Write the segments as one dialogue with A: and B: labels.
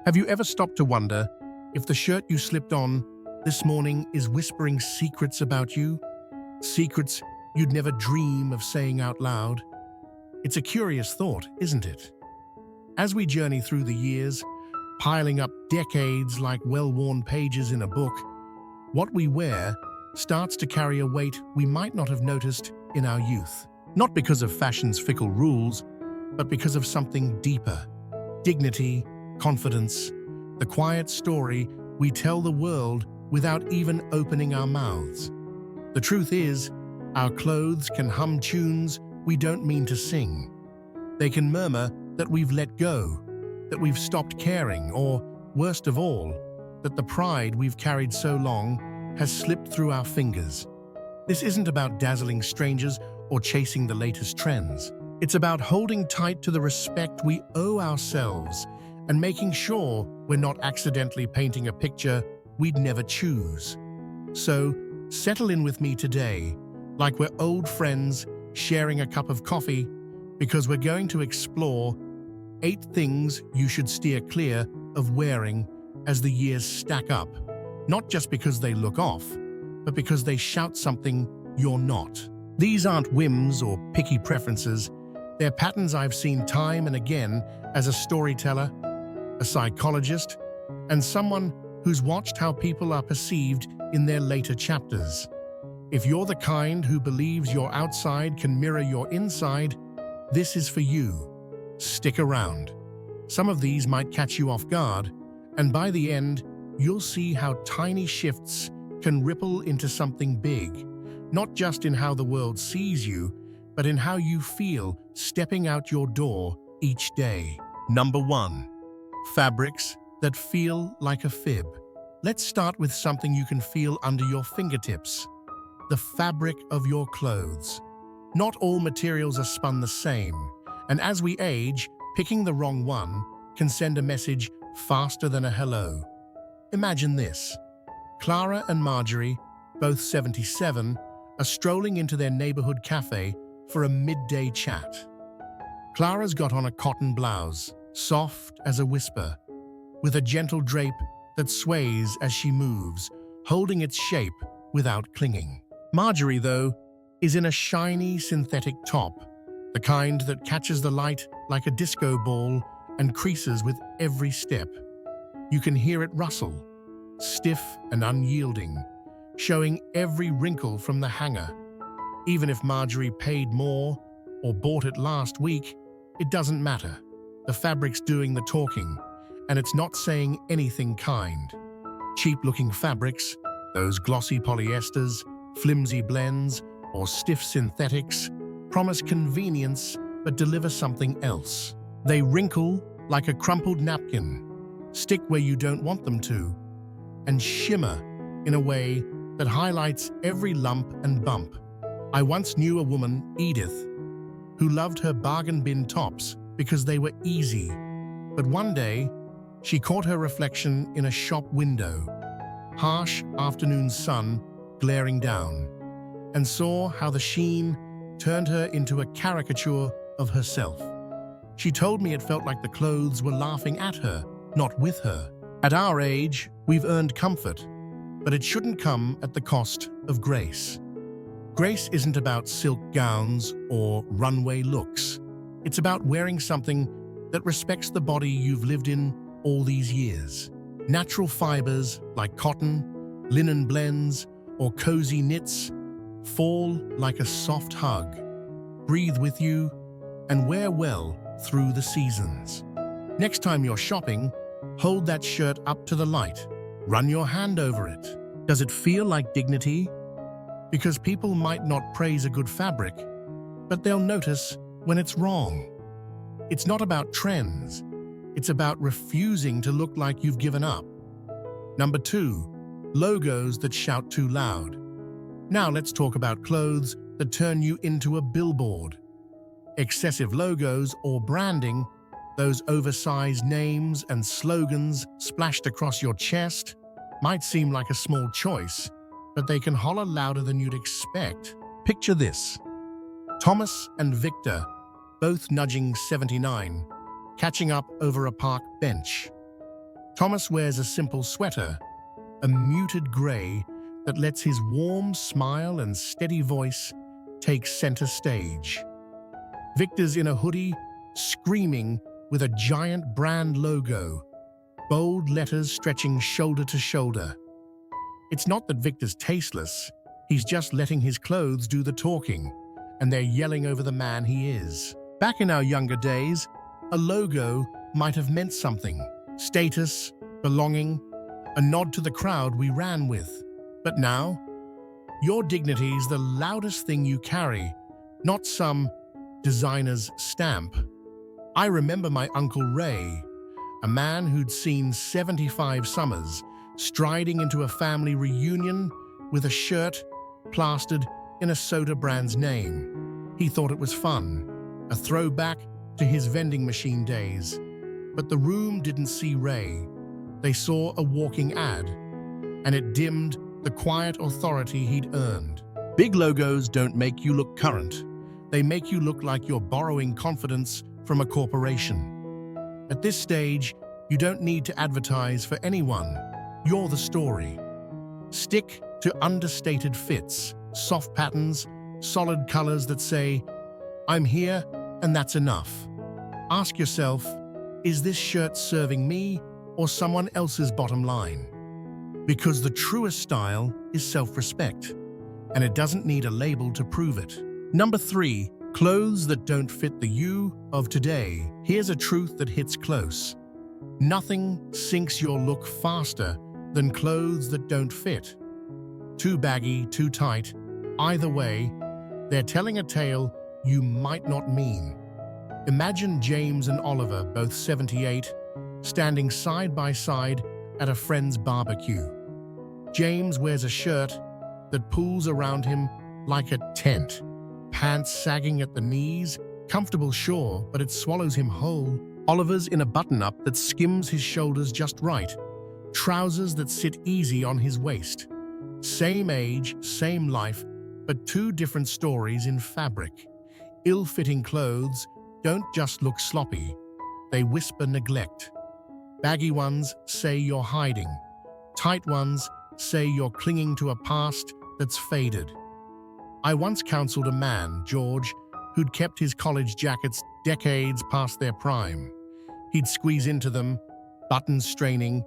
A: Have you ever stopped to wonder if the shirt you slipped on this morning is whispering secrets about you? Secrets you'd never dream of saying out loud? It's a curious thought, isn't it? As we journey through the years, piling up decades like well-worn pages in a book, what we wear starts to carry a weight we might not have noticed in our youth. Not because of fashion's fickle rules, but because of something deeper. Dignity, confidence, the quiet story we tell the world without even opening our mouths. The truth is, our clothes can hum tunes we don't mean to sing. They can murmur that we've let go, that we've stopped caring, or, worst of all, that the pride we've carried so long has slipped through our fingers. This isn't about dazzling strangers or chasing the latest trends. It's about holding tight to the respect we owe ourselves and making sure we're not accidentally painting a picture we'd never choose. So, settle in with me today, like we're old friends sharing a cup of coffee, because we're going to explore 8 things you should steer clear of wearing as the years stack up, not just because they look off, but because they shout something you're not. These aren't whims or picky preferences. They're patterns I've seen time and again as a storyteller, a psychologist, and someone who's watched how people are perceived in their later chapters. If you're the kind who believes your outside can mirror your inside, this is for you. Stick around. Some of these might catch you off guard, and by the end, you'll see how tiny shifts can ripple into something big, not just in how the world sees you, but in how you feel stepping out your door each day. Number 1. Fabrics that feel like a fib. Let's start with something you can feel under your fingertips: the fabric of your clothes. Not all materials are spun the same, and as we age, picking the wrong one can send a message faster than a hello. Imagine this. Clara and Marjorie, both 77, are strolling into their neighborhood cafe for a midday chat. Clara's got on a cotton blouse, soft as a whisper, with a gentle drape that sways as she moves, holding its shape without clinging. Marjorie, though, is in a shiny synthetic top, the kind that catches the light like a disco ball and creases with every step. You can hear it rustle, stiff and unyielding, showing every wrinkle from the hanger. Even if Marjorie paid more or bought it last week, it doesn't matter. The fabric's doing the talking, and it's not saying anything kind. Cheap-looking fabrics, those glossy polyesters, flimsy blends, or stiff synthetics, promise convenience but deliver something else. They wrinkle like a crumpled napkin, stick where you don't want them to, and shimmer in a way that highlights every lump and bump. I once knew a woman, Edith, who loved her bargain bin tops because they were easy. But one day, she caught her reflection in a shop window, harsh afternoon sun glaring down, and saw how the sheen turned her into a caricature of herself. She told me it felt like the clothes were laughing at her, not with her. At our age, we've earned comfort, but it shouldn't come at the cost of grace. Grace isn't about silk gowns or runway looks. It's about wearing something that respects the body you've lived in all these years. Natural fibers like cotton, linen blends, or cozy knits fall like a soft hug, breathe with you, and wear well through the seasons. Next time you're shopping, hold that shirt up to the light. Run your hand over it. Does it feel like dignity? Because people might not praise a good fabric, but they'll notice when it's wrong. It's not about trends. It's about refusing to look like you've given up. Number 2, logos that shout too loud. Now let's talk about clothes that turn you into a billboard. Excessive logos or branding, those oversized names and slogans splashed across your chest, might seem like a small choice, but they can holler louder than you'd expect. Picture this. Thomas and Victor, both nudging 79, catching up over a park bench. Thomas wears a simple sweater, a muted grey that lets his warm smile and steady voice take center stage. Victor's in a hoodie, screaming with a giant brand logo, bold letters stretching shoulder to shoulder. It's not that Victor's tasteless, he's just letting his clothes do the talking, and they're yelling over the man he is. Back in our younger days, a logo might have meant something: status, belonging, a nod to the crowd we ran with. But now, your dignity's the loudest thing you carry, not some designer's stamp. I remember my Uncle Ray, a man who'd seen 75 summers, striding into a family reunion with a shirt plastered in a soda brand's name. He thought it was fun, a throwback to his vending machine days. But the room didn't see Ray. They saw a walking ad, and it dimmed the quiet authority he'd earned. Big logos don't make you look current. They make you look like you're borrowing confidence from a corporation. At this stage, you don't need to advertise for anyone. You're the story. Stick to understated fits, soft patterns, solid colors that say, "I'm here and that's enough." Ask yourself, is this shirt serving me or someone else's bottom line? Because the truest style is self-respect, and it doesn't need a label to prove it. Number 3, clothes that don't fit the you of today. Here's a truth that hits close. Nothing sinks your look faster than clothes that don't fit. Too baggy, too tight. Either way, they're telling a tale you might not mean. Imagine James and Oliver, both 78, standing side by side at a friend's barbecue. James wears a shirt that pulls around him like a tent. Pants sagging at the knees, comfortable sure, but it swallows him whole. Oliver's in a button-up that skims his shoulders just right. Trousers that sit easy on his waist. Same age, same life, but two different stories in fabric. Ill-fitting clothes don't just look sloppy, they whisper neglect. Baggy ones say you're hiding. Tight ones say you're clinging to a past that's faded. I once counseled a man, George, who'd kept his college jackets decades past their prime. He'd squeeze into them, buttons straining,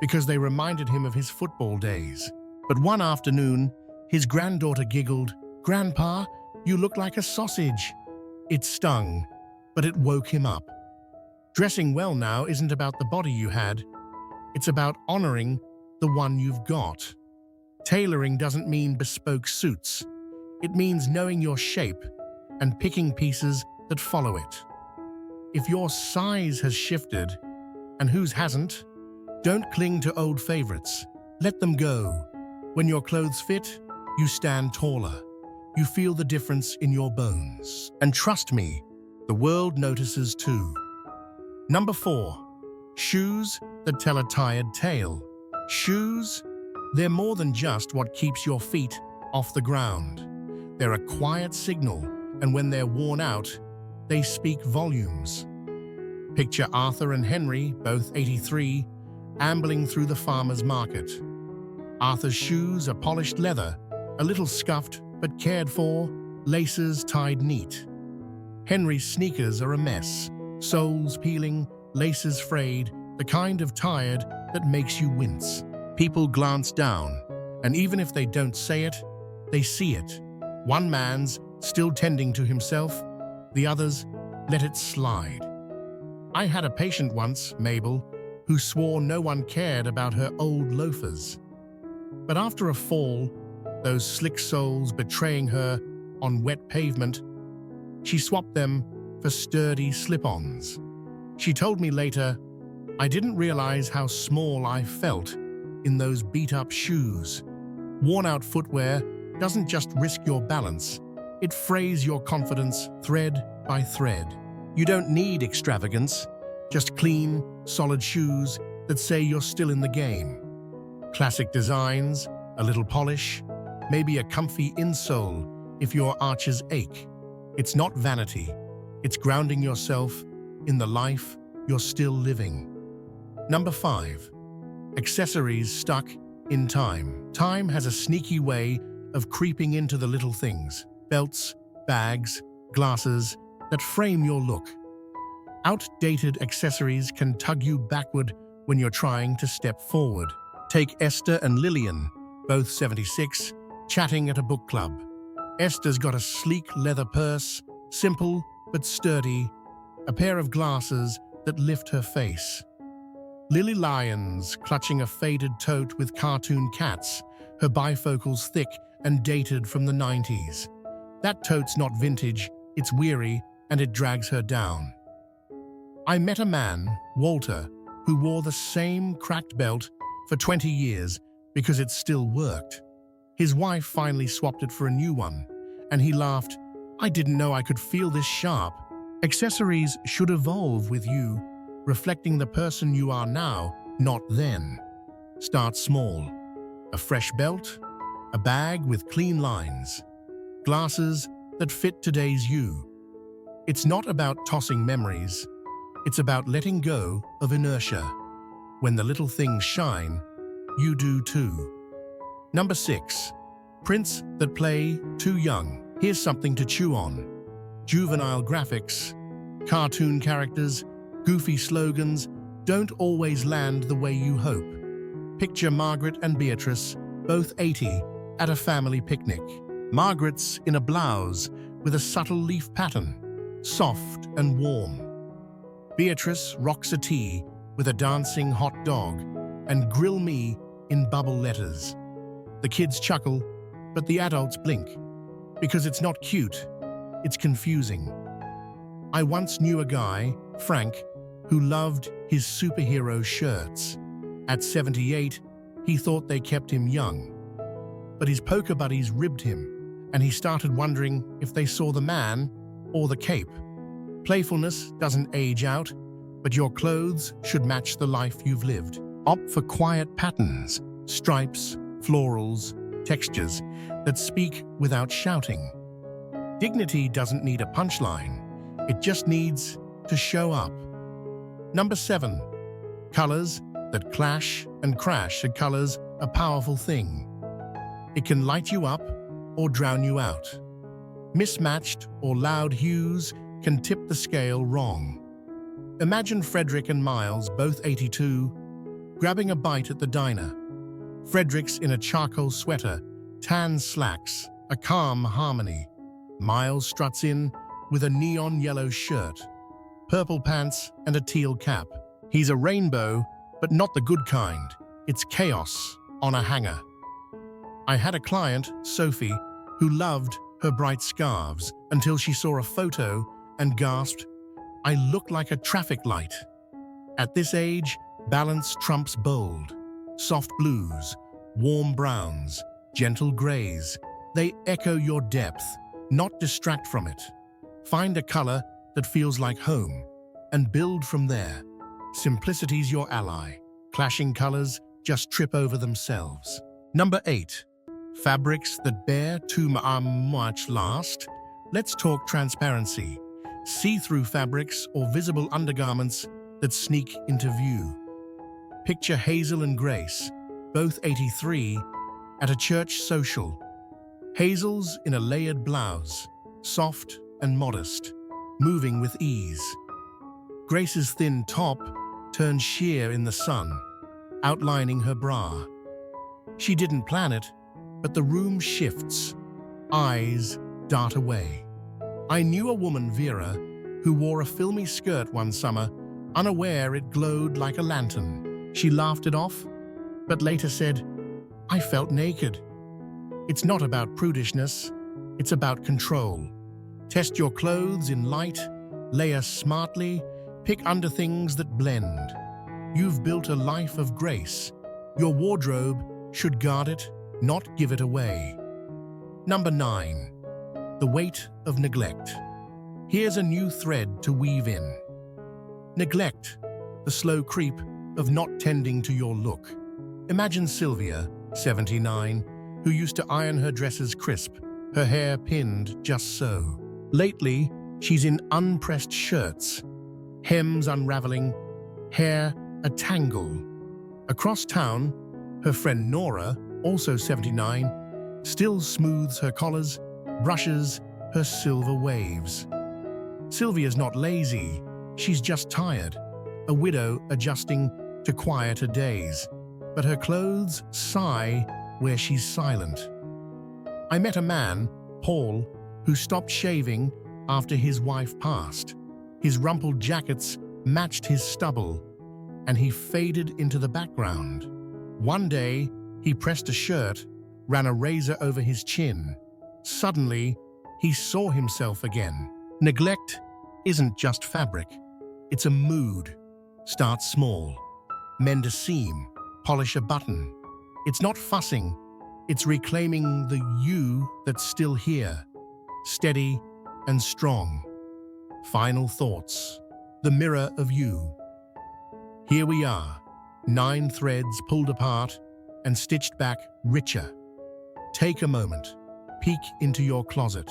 A: because they reminded him of his football days. But one afternoon, his granddaughter giggled, "Grandpa, you look like a sausage." It stung, but it woke him up. Dressing well now isn't about the body you had. It's about honoring the one you've got. Tailoring doesn't mean bespoke suits. It means knowing your shape and picking pieces that follow it. If your size has shifted, and whose hasn't, don't cling to old favorites. Let them go. When your clothes fit, you stand taller. You feel the difference in your bones. And trust me, the world notices too. Number 4, shoes that tell a tired tale. Shoes, they're more than just what keeps your feet off the ground. They're a quiet signal, and when they're worn out, they speak volumes. Picture Arthur and Henry, both 83, ambling through the farmer's market. Arthur's shoes are polished leather, a little scuffed but cared for, laces tied neat. Henry's sneakers are a mess, soles peeling, laces frayed, the kind of tired that makes you wince. People glance down, and even if they don't say it, they see it. One man's still tending to himself, the others let it slide. I had a patient once, Mabel, who swore no one cared about her old loafers. But after a fall, those slick soles betraying her on wet pavement, she swapped them for sturdy slip-ons. She told me later, "I didn't realize how small I felt in those beat-up shoes." Worn-out footwear doesn't just risk your balance, it frays your confidence thread by thread. You don't need extravagance, just clean, solid shoes that say you're still in the game. Classic designs, a little polish, maybe a comfy insole if your arches ache. It's not vanity, it's grounding yourself in the life you're still living. Number 5. Accessories stuck in time. Time has a sneaky way of creeping into the little things, belts, bags, glasses, that frame your look. Outdated accessories can tug you backward when you're trying to step forward. Take Esther and Lillian, both 76, chatting at a book club. Esther's got a sleek leather purse, simple but sturdy, a pair of glasses that lift her face. Lily Lyons clutching a faded tote with cartoon cats, her bifocals thick and dated from the 90s. That tote's not vintage, it's weary, and it drags her down. I met a man, Walter, who wore the same cracked belt for 20 years because it still worked. His wife finally swapped it for a new one, and he laughed, "I didn't know I could feel this sharp." Accessories should evolve with you, reflecting the person you are now, not then. Start small. A fresh belt, a bag with clean lines, glasses that fit today's you. It's not about tossing memories. It's about letting go of inertia. When the little things shine, you do too. Number 6. Prints that play too young. Here's something to chew on. Juvenile graphics, cartoon characters, goofy slogans don't always land the way you hope. Picture Margaret and Beatrice, both 80, at a family picnic. Margaret's in a blouse with a subtle leaf pattern, soft and warm. Beatrice rocks a tee with a dancing hot dog and "Grill me" in bubble letters. The kids chuckle, but the adults blink, because it's not cute, it's confusing. I once knew a guy, Frank, who loved his superhero shirts. At 78, he thought they kept him young. But his poker buddies ribbed him, and he started wondering if they saw the man or the cape. Playfulness doesn't age out, but your clothes should match the life you've lived. Opt for quiet patterns, stripes, florals, textures that speak without shouting. Dignity doesn't need a punchline. It just needs to show up. Number 7. Colors that clash and crash. Colors a powerful thing. It can light you up or drown you out. Mismatched or loud hues can tip the scale wrong. Imagine Frederick and Miles, both 82, grabbing a bite at the diner. Frederick's in a charcoal sweater, tan slacks, a calm harmony. Miles struts in with a neon yellow shirt, purple pants, and a teal cap. He's a rainbow, but not the good kind. It's chaos on a hanger. I had a client, Sophie, who loved her bright scarves until she saw a photo and gasped, "I look like a traffic light." At this age, balance trumps bold. Soft blues, warm browns, gentle grays. They echo your depth, not distract from it. Find a color that feels like home and build from there. Simplicity's your ally. Clashing colors just trip over themselves. Number 8. Fabrics that bear too much last. Let's talk transparency. See-through fabrics or visible undergarments that sneak into view. Picture Hazel and Grace, both 83, at a church social. Hazel's in a layered blouse, soft and modest, moving with ease. Grace's thin top turns sheer in the sun, outlining her bra. She didn't plan it, but the room shifts. Eyes dart away. I knew a woman, Vera, who wore a filmy skirt one summer, unaware it glowed like a lantern. She laughed it off, but later said, "I felt naked." It's not about prudishness, it's about control. Test your clothes in light, layer smartly, pick underthings that blend. You've built a life of grace. Your wardrobe should guard it, not give it away. Number 9. The weight of neglect. Here's a new thread to weave in. Neglect, the slow creep of not tending to your look. Imagine Sylvia, 79, who used to iron her dresses crisp, her hair pinned just so. Lately, she's in unpressed shirts, hems unraveling, hair a tangle. Across town, her friend Nora, also 79, still smooths her collars, brushes her silver waves. Sylvia's not lazy, she's just tired, a widow adjusting to quieter days, but her clothes sigh where she's silent. I met a man, Paul, who stopped shaving after his wife passed. His rumpled jackets matched his stubble, and he faded into the background. One day, he pressed a shirt, ran a razor over his chin. Suddenly, he saw himself again. Neglect isn't just fabric, it's a mood. Start small. Mend a seam, polish a button. It's not fussing, it's reclaiming the you that's still here, steady and strong. Final thoughts. The mirror of you. Here we are, 9 threads pulled apart and stitched back richer. Take a moment, peek into your closet.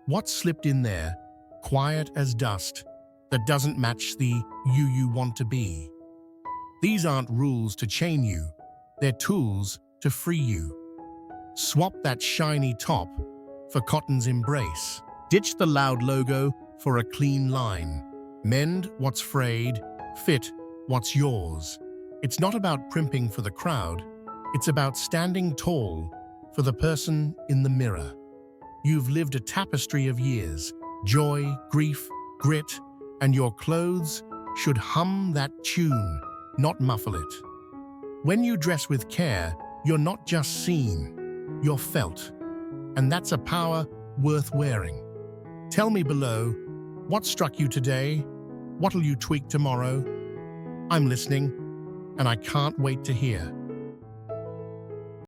A: What slipped in there, quiet as dust, that doesn't match the you want to be? These aren't rules to chain you, they're tools to free you. Swap that shiny top for cotton's embrace. Ditch the loud logo for a clean line. Mend what's frayed, fit what's yours. It's not about primping for the crowd, it's about standing tall for the person in the mirror. You've lived a tapestry of years, joy, grief, grit, and your clothes should hum that tune, not muffle it. When you dress with care, you're not just seen, you're felt. And that's a power worth wearing. Tell me below, what struck you today? What'll you tweak tomorrow? I'm listening, and I can't wait to hear.